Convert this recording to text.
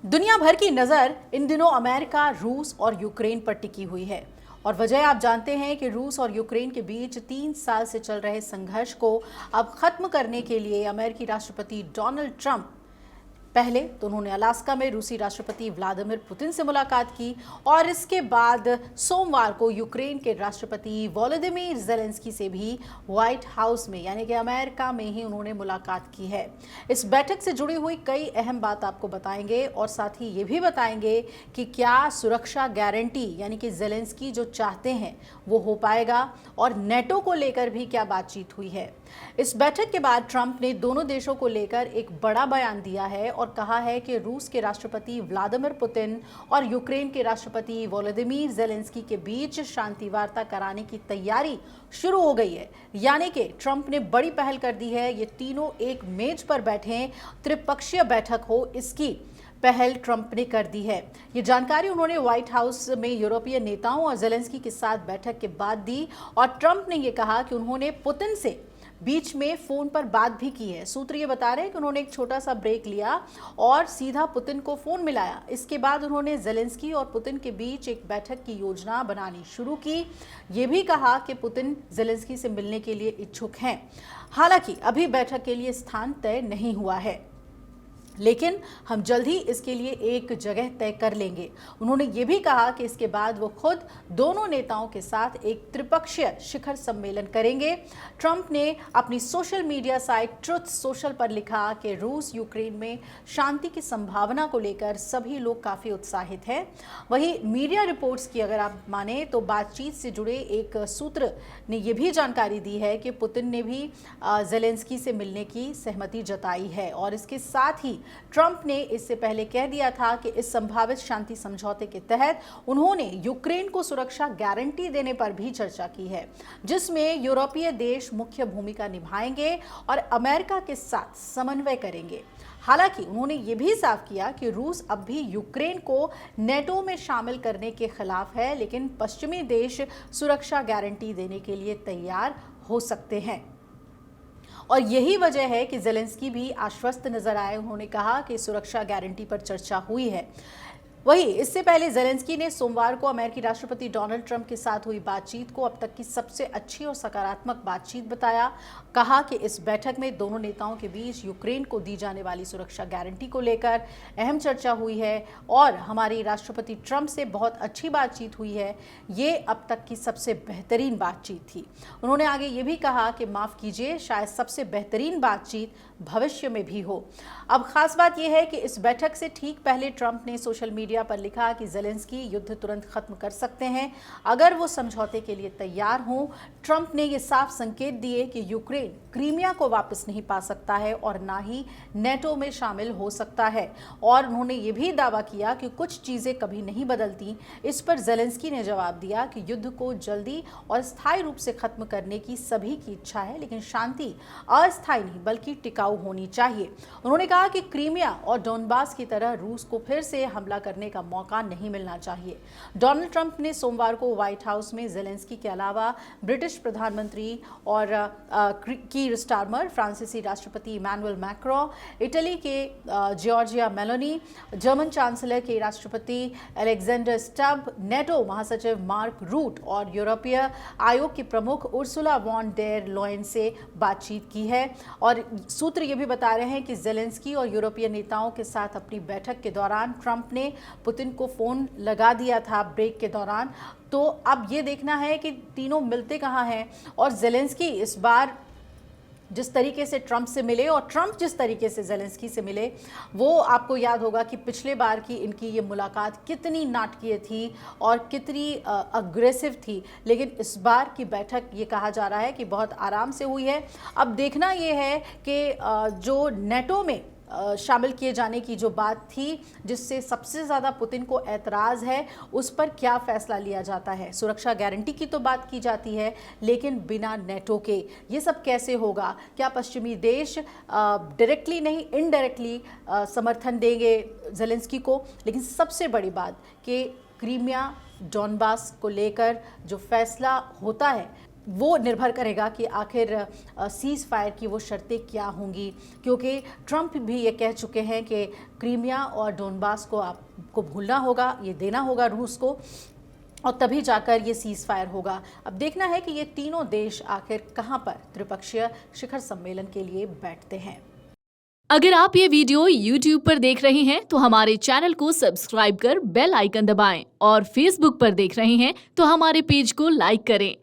दुनिया भर की नज़र इन दिनों अमेरिका, रूस और यूक्रेन पर टिकी हुई है। और वजह आप जानते हैं कि रूस और यूक्रेन के बीच 3 साल से चल रहे संघर्ष को अब खत्म करने के लिए अमेरिकी राष्ट्रपति डोनाल्ड ट्रंप पहले तो उन्होंने अलास्का में रूसी राष्ट्रपति व्लादिमीर पुतिन से मुलाकात की और इसके बाद सोमवार को यूक्रेन के राष्ट्रपति वोलोदिमीर ज़ेलेंस्की से भी व्हाइट हाउस में यानी कि अमेरिका में ही उन्होंने मुलाकात की है। इस बैठक से जुड़ी हुई कई अहम बात आपको बताएंगे और साथ ही ये भी बताएंगे कि क्या सुरक्षा गारंटी यानी कि ज़ेलेंस्की जो चाहते हैं वो हो पाएगा और नेटो को लेकर भी क्या बातचीत हुई है। इस बैठक के बाद ट्रंप ने दोनों देशों को लेकर एक बड़ा बयान दिया है और कहा है कि रूस के राष्ट्रपति व्लादिमीर पुतिन और यूक्रेन के राष्ट्रपति वोलोदिमीर ज़ेलेंस्की के बीच शांति वार्ता कराने की तैयारी शुरू हो गई है। यानी कि ट्रंप ने बड़ी पहल कर दी है, ये तीनों एक मेज पर बैठे, त्रिपक्षीय बैठक हो, इसकी पहल ट्रंप ने कर दी है। ये जानकारी उन्होंने व्हाइट हाउस में यूरोपीय नेताओं और ज़ेलेंस्की के साथ बैठक के बाद दी और ट्रंप ने ये कहा कि उन्होंने पुतिन से बीच में फोन पर बात भी की है। सूत्र ये बता रहे हैं कि उन्होंने एक छोटा सा ब्रेक लिया और सीधा पुतिन को फोन मिलाया। इसके बाद उन्होंने ज़ेलेंस्की और पुतिन के बीच एक बैठक की योजना बनानी शुरू की। ये भी कहा कि पुतिन ज़ेलेंस्की से मिलने के लिए इच्छुक हैं। हालांकि अभी बैठक के लिए स्थान तय नहीं हुआ है, लेकिन हम जल्द ही इसके लिए एक जगह तय कर लेंगे। उन्होंने ये भी कहा कि इसके बाद वो खुद दोनों नेताओं के साथ एक त्रिपक्षीय शिखर सम्मेलन करेंगे। ट्रंप ने अपनी social media site truth social पर लिखा कि रूस यूक्रेन में शांति की संभावना को लेकर सभी लोग काफ़ी उत्साहित हैं। वहीं मीडिया रिपोर्ट्स की अगर आप माने तो बातचीत से जुड़े एक सूत्र ने यह भी जानकारी दी है कि पुतिन ने भी ज़ेलेंस्की से मिलने की सहमति जताई है और इसके साथ ही ट्रंप ने इससे पहले कह दिया था कि इस संभावित शांति समझौते के तहत उन्होंने यूक्रेन को सुरक्षा गारंटी देने पर भी चर्चा की है, जिसमें यूरोपीय देश मुख्य भूमिका निभाएंगे और अमेरिका के साथ समन्वय करेंगे। हालांकि उन्होंने ये भी साफ किया कि रूस अब भी यूक्रेन को नेटो में शामिल करने के खिलाफ है, लेकिन पश्चिमी देश सुरक्षा गारंटी देने के लिए तैयार हो सकते हैं। और यही वजह है कि ज़ेलेंस्की भी आश्वस्त नजर आए। उन्होंने कहा कि सुरक्षा गारंटी पर चर्चा हुई है। वहीं इससे पहले ज़ेलेंस्की ने सोमवार को अमेरिकी राष्ट्रपति डोनाल्ड ट्रंप के साथ हुई बातचीत को अब तक की सबसे अच्छी और सकारात्मक बातचीत बताया। कहा कि इस बैठक में दोनों नेताओं के बीच यूक्रेन को दी जाने वाली सुरक्षा गारंटी को लेकर अहम चर्चा हुई है और हमारी राष्ट्रपति ट्रंप से बहुत अच्छी बातचीत हुई है। ये अब तक की सबसे बेहतरीन बातचीत थी। उन्होंने आगे ये भी कहा कि माफ़ कीजिए, शायद सबसे बेहतरीन बातचीत भविष्य में भी हो। अब खास बात यह है कि इस बैठक से ठीक पहले ट्रंप ने सोशल मीडिया पर लिखा कि ज़ेलेंस्की युद्ध तुरंत खत्म कर सकते हैं अगर वो समझौते के लिए तैयार हों। ट्रंप ने ये साफ संकेत दिए कि यूक्रेन क्रीमिया को वापस नहीं पा सकता है और ना ही नेटो में शामिल हो सकता है। और उन्होंने ये भी दावा किया कि कुछ चीज़ें कभी नहीं बदलती। इस पर ज़ेलेंस्की ने जवाब दिया कि युद्ध को जल्दी और स्थायी रूप से खत्म करने की सभी की इच्छा है, लेकिन शांति अस्थायी नहीं बल्कि टिकाऊ होनी चाहिए। उन्होंने कहा कि क्रीमिया और डोनबास की तरह रूस को फिर से हमला करने का मौका नहीं मिलना चाहिए। डोनाल्ड ट्रंप ने सोमवार को व्हाइट हाउस में ज़ेलेंस्की के अलावा ब्रिटिश प्रधानमंत्री और कीर स्टारमर, फ्रांसीसी राष्ट्रपति इमैनुअल मैक्रों, इटली के जॉर्जिया मेलोनी, जर्मन चांसलर के राष्ट्रपति अलेक्जेंडर स्टब, नेटो महासचिव मार्क रूट और यूरोपीय आयोग की प्रमुख उर्सुला वॉन डेर लोयन से बातचीत की है। और सूत्र ये भी बता रहे हैं कि ज़ेलेंस्की और यूरोपीय नेताओं के साथ अपनी बैठक के दौरान ट्रंप ने पुतिन को फ़ोन लगा दिया था ब्रेक के दौरान। तो अब ये देखना है कि तीनों मिलते कहाँ हैं और ज़ेलेंस्की इस बार जिस तरीके से ट्रंप से मिले और ट्रंप जिस तरीके से ज़ेलेंस्की से मिले, वो आपको याद होगा कि पिछले बार की इनकी ये मुलाकात कितनी नाटकीय थी और कितनी अग्रेसिव थी। लेकिन इस बार की बैठक ये कहा जा रहा है कि बहुत आराम से हुई है। अब देखना ये है कि जो नेटो में शामिल किए जाने की जो बात थी, जिससे सबसे ज़्यादा पुतिन को ऐतराज़ है, उस पर क्या फैसला लिया जाता है। सुरक्षा गारंटी की तो बात की जाती है, लेकिन बिना नेटो के ये सब कैसे होगा? क्या पश्चिमी देश डायरेक्टली नहीं इनडायरेक्टली समर्थन देंगे ज़ेलेंस्की को? लेकिन सबसे बड़ी बात कि क्रीमिया डोनबास को लेकर जो फैसला होता है वो निर्भर करेगा कि आखिर सीज़ फायर की वो शर्तें क्या होंगी, क्योंकि ट्रंप भी ये कह चुके हैं कि क्रीमिया और डोनबास को आपको भूलना होगा, ये देना होगा रूस को, और तभी जाकर ये सीज़ फायर होगा। अब देखना है कि ये तीनों देश आखिर कहां पर त्रिपक्षीय शिखर सम्मेलन के लिए बैठते हैं। अगर आप ये वीडियो YouTube पर देख रहे हैं तो हमारे चैनल को सब्सक्राइब कर बेल आइकन दबाएं और Facebook पर देख रहे हैं तो हमारे पेज को लाइक करें।